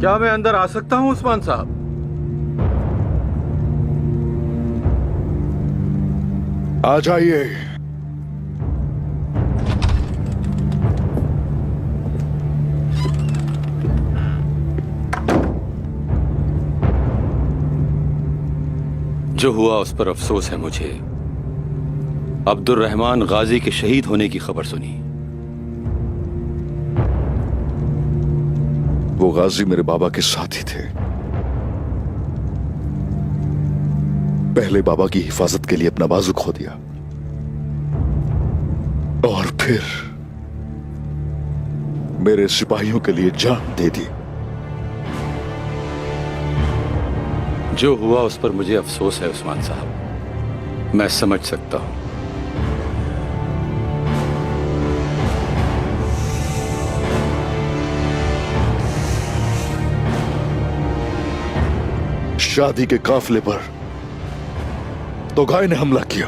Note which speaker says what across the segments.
Speaker 1: क्या मैं अंदर आ सकता हूं उस्मान साहब?
Speaker 2: आ जाइए।
Speaker 1: जो हुआ उस पर अफसोस है मुझे। अब्दुर्रहमान गाजी के शहीद होने की खबर सुनी।
Speaker 2: वो गाजी मेरे बाबा के साथी थे। पहले बाबा की हिफाजत के लिए अपना बाजू खो दिया और फिर मेरे सिपाहियों के लिए जान दे दी।
Speaker 1: जो हुआ उस पर मुझे अफसोस है उस्मान साहब, मैं समझ सकता हूं।
Speaker 2: शादी के काफिले पर तोगाई ने हमला किया।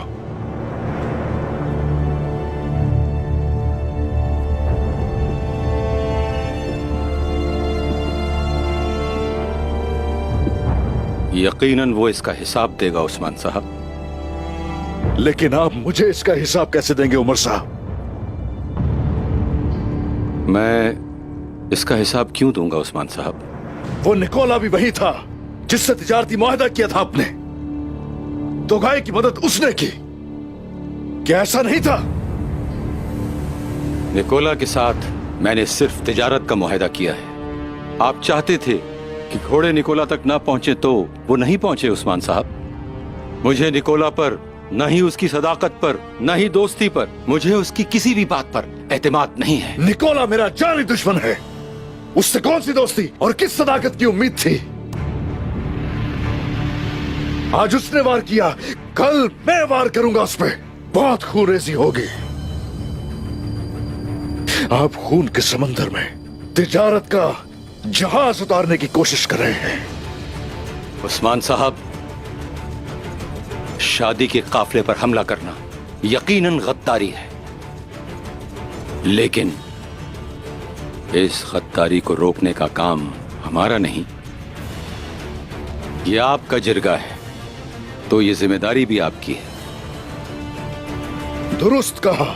Speaker 1: यकीनन वो इसका हिसाब देगा उस्मान साहब।
Speaker 2: लेकिन आप मुझे इसका हिसाब कैसे देंगे उमर साहब?
Speaker 1: मैं इसका हिसाब क्यों दूंगा उस्मान साहब?
Speaker 2: वो निकोला भी वही था जिससे तिजारती मुआहदा किया था आपने। तोगाई की मदद उसने की, क्या ऐसा नहीं था?
Speaker 1: निकोला के साथ मैंने सिर्फ तिजारत का मुआहदा किया है। आप चाहते थे कि घोड़े निकोला तक ना पहुंचे तो वो नहीं पहुंचे उस्मान साहब। मुझे निकोला पर, न ही उसकी सदाकत पर, न ही दोस्ती पर, मुझे उसकी किसी भी बात पर एतमाद नहीं है।
Speaker 2: निकोला मेरा जानी दुश्मन है। उससे कौन सी दोस्ती और किस सदाकत की उम्मीद थी? आज उसने वार किया, कल मैं वार करूंगा उस पे। बहुत खूनरेजी होगी। आप खून के समंदर में तिजारत का जहाज उतारने की कोशिश कर रहे हैं।
Speaker 1: उस्मान साहब, शादी के काफिले पर हमला करना यकीनन गद्दारी है, लेकिन इस गद्दारी को रोकने का काम हमारा नहीं, यह आपका जिरगा है, तो ये जिम्मेदारी भी आपकी है।
Speaker 2: दुरुस्त कहा,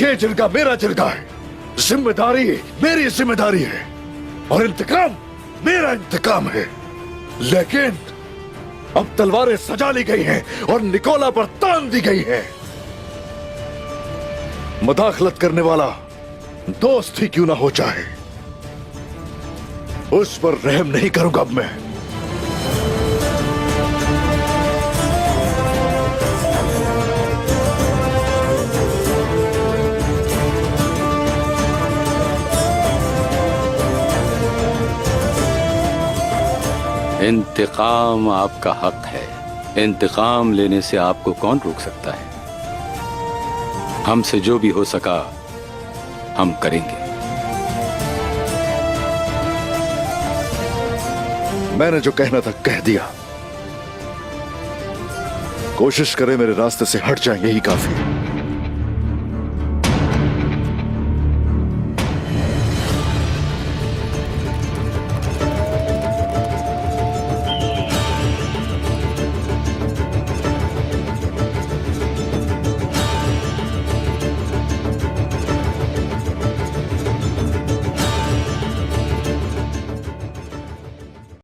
Speaker 2: यह जिरगा मेरा जिरगा है, जिम्मेदारी मेरी जिम्मेदारी है और इंतकाम मेरा इंतकाम है। लेकिन अब तलवारें सजा ली गई हैं और निकोला पर तान दी गई है। मदाखलत करने वाला दोस्त ही क्यों ना हो चाहे, उस पर रहम नहीं करूंगा अब मैं।
Speaker 1: इंतकाम आपका हक है। इंतकाम लेने से आपको कौन रोक सकता है? हमसे जो भी हो सका हम करेंगे।
Speaker 2: मैंने जो कहना था कह दिया। कोशिश करें मेरे रास्ते से हट जाए, यही काफी है।